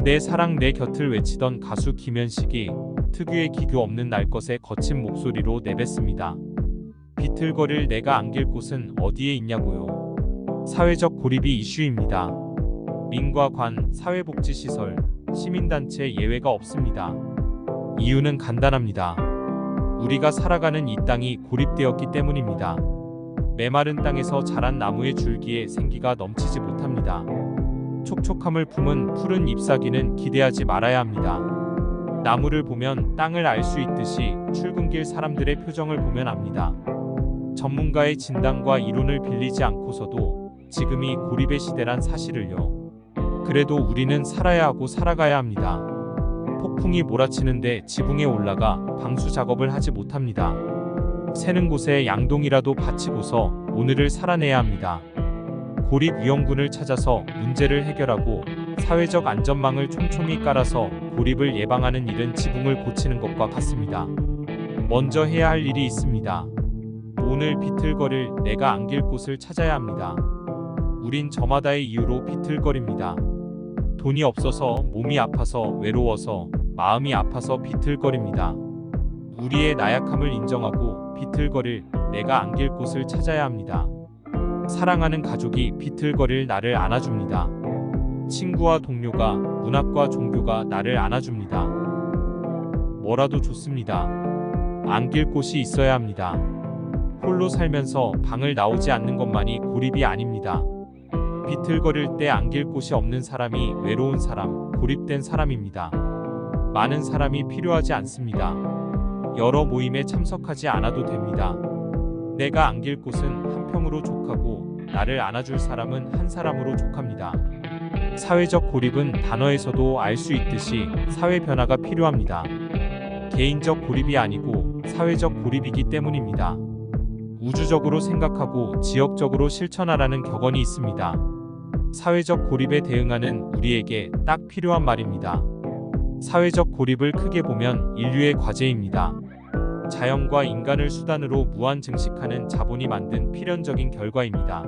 내 사랑 내 곁을 외치던 가수 김현식이 특유의 기교 없는 날 것의 거친 목소리로 내뱉습니다. 비틀거릴 내가 안길 곳은 어디에 있냐고요. 사회적 고립이 이슈입니다. 민과 관, 사회복지시설, 시민단체 예외가 없습니다. 이유는 간단합니다. 우리가 살아가는 이 땅이 고립되었기 때문입니다. 메마른 땅에서 자란 나무의 줄기에 생기가 넘치지 못합니다. 촉촉함을 품은 푸른 잎사귀는 기대하지 말아야 합니다. 나무를 보면 땅을 알 수 있듯이 출근길 사람들의 표정을 보면 압니다. 전문가의 진단과 이론을 빌리지 않고서도 지금이 고립의 시대란 사실을요. 그래도 우리는 살아야 하고 살아가야 합니다. 폭풍이 몰아치는데 지붕에 올라가 방수 작업을 하지 못합니다. 새는 곳에 양동이라도 바치고서 오늘을 살아내야 합니다. 고립위험군을 찾아서 문제를 해결하고 사회적 안전망을 촘촘히 깔아서 고립을 예방하는 일은 지붕을 고치는 것과 같습니다. 먼저 해야 할 일이 있습니다. 오늘 비틀거릴 내가 안길 곳을 찾아야 합니다. 우린 저마다의 이유로 비틀거립니다. 돈이 없어서, 몸이 아파서, 외로워서, 마음이 아파서 비틀거립니다. 우리의 나약함을 인정하고 비틀거릴 내가 안길 곳을 찾아야 합니다. 사랑하는 가족이 비틀거릴 나를 안아줍니다. 친구와 동료가, 문학과 종교가 나를 안아줍니다. 뭐라도 좋습니다. 안길 곳이 있어야 합니다. 홀로 살면서 방을 나오지 않는 것만이 고립이 아닙니다. 비틀거릴 때 안길 곳이 없는 사람이 외로운 사람, 고립된 사람입니다. 많은 사람이 필요하지 않습니다. 여러 모임에 참석하지 않아도 됩니다. 내가 안길 곳은 한 평으로 족하고 나를 안아줄 사람은 한 사람으로 족합니다. 사회적 고립은 단어에서도 알 수 있듯이 사회 변화가 필요합니다. 개인적 고립이 아니고 사회적 고립이기 때문입니다. 우주적으로 생각하고 지역적으로 실천하라는 격언이 있습니다. 사회적 고립에 대응하는 우리에게 딱 필요한 말입니다. 사회적 고립을 크게 보면 인류의 과제입니다. 자연과 인간을 수단으로 무한 증식하는 자본이 만든 필연적인 결과입니다.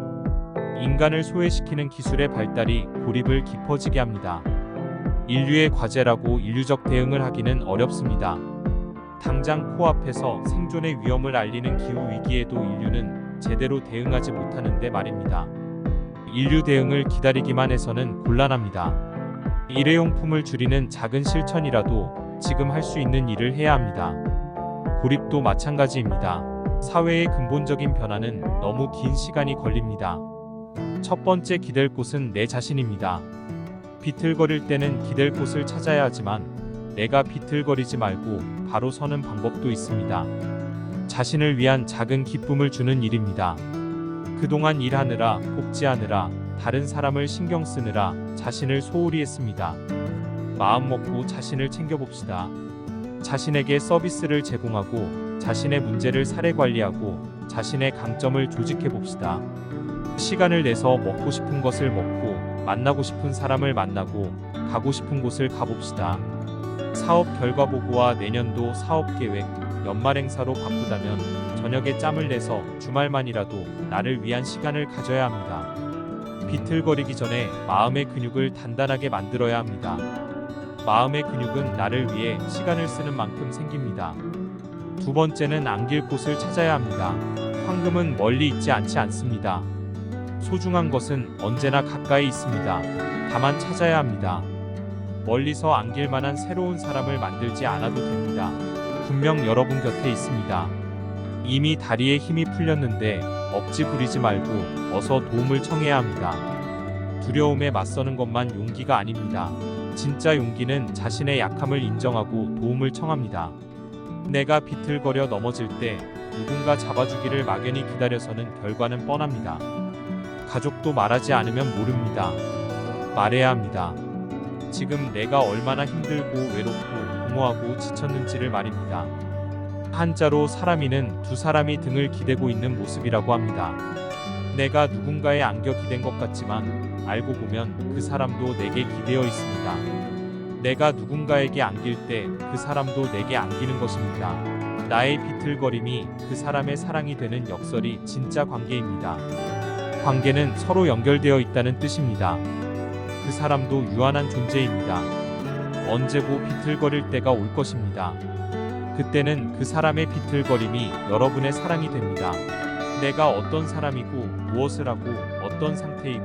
인간을 소외시키는 기술의 발달이 고립을 깊어지게 합니다. 인류의 과제라고 인류적 대응을 하기는 어렵습니다. 당장 코앞에서 생존의 위험을 알리는 기후위기에도 인류는 제대로 대응하지 못하는데 말입니다. 인류 대응을 기다리기만 해서는 곤란합니다. 일회용품을 줄이는 작은 실천이라도 지금 할 수 있는 일을 해야 합니다. 고립도 마찬가지입니다. 사회의 근본적인 변화는 너무 긴 시간이 걸립니다. 첫 번째 기댈 곳은 내 자신입니다. 비틀거릴 때는 기댈 곳을 찾아야 하지만 내가 비틀거리지 말고 바로 서는 방법도 있습니다. 자신을 위한 작은 기쁨을 주는 일입니다. 그동안 일하느라, 복지하느라, 다른 사람을 신경 쓰느라 자신을 소홀히 했습니다. 마음 먹고 자신을 챙겨봅시다. 자신에게 서비스를 제공하고 자신의 문제를 사례 관리하고 자신의 강점을 조직해봅시다. 시간을 내서 먹고 싶은 것을 먹고 만나고 싶은 사람을 만나고 가고 싶은 곳을 가봅시다. 사업 결과 보고와 내년도 사업 계획, 연말 행사로 바쁘다면 저녁에 짬을 내서 주말만이라도 나를 위한 시간을 가져야 합니다. 비틀거리기 전에 마음의 근육을 단단하게 만들어야 합니다. 마음의 근육은 나를 위해 시간을 쓰는 만큼 생깁니다. 두 번째는 안길 곳을 찾아야 합니다. 황금은 멀리 있지 않습니다. 소중한 것은 언제나 가까이 있습니다. 다만 찾아야 합니다. 멀리서 안길 만한 새로운 사람을 만들지 않아도 됩니다. 분명 여러분 곁에 있습니다. 이미 다리에 힘이 풀렸는데 억지 부리지 말고 어서 도움을 청해야 합니다. 두려움에 맞서는 것만 용기가 아닙니다. 진짜 용기는 자신의 약함을 인정하고 도움을 청합니다. 내가 비틀거려 넘어질 때 누군가 잡아주기를 막연히 기다려서는 결과는 뻔합니다. 가족도 말하지 않으면 모릅니다. 말해야 합니다. 지금 내가 얼마나 힘들고 외롭고 공허하고 지쳤는지를 말입니다. 한자로 사람이는 두 사람이 등을 기대고 있는 모습이라고 합니다. 내가 누군가에 안겨 기댄 것 같지만 알고 보면 그 사람도 내게 기대어 있습니다. 내가 누군가에게 안길 때 그 사람도 내게 안기는 것입니다. 나의 비틀거림이 그 사람의 사랑이 되는 역설이 진짜 관계입니다. 관계는 서로 연결되어 있다는 뜻입니다. 그 사람도 유한한 존재입니다. 언제고 비틀거릴 때가 올 것입니다. 그때는 그 사람의 비틀거림이 여러분의 사랑이 됩니다. 내가 어떤 사람이고 무엇을 하고 어떤 상태이고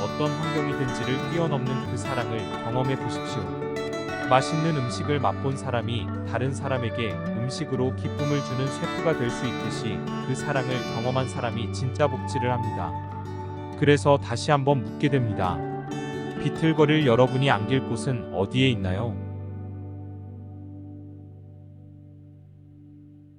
어떤 환경이든지를 뛰어넘는 그 사랑을 경험해 보십시오. 맛있는 음식을 맛본 사람이 다른 사람에게 음식으로 기쁨을 주는 셰프가 될 수 있듯이 그 사랑을 경험한 사람이 진짜 복지를 합니다. 그래서 다시 한번 묻게 됩니다. 비틀거릴 여러분이 안길 곳은 어디에 있나요?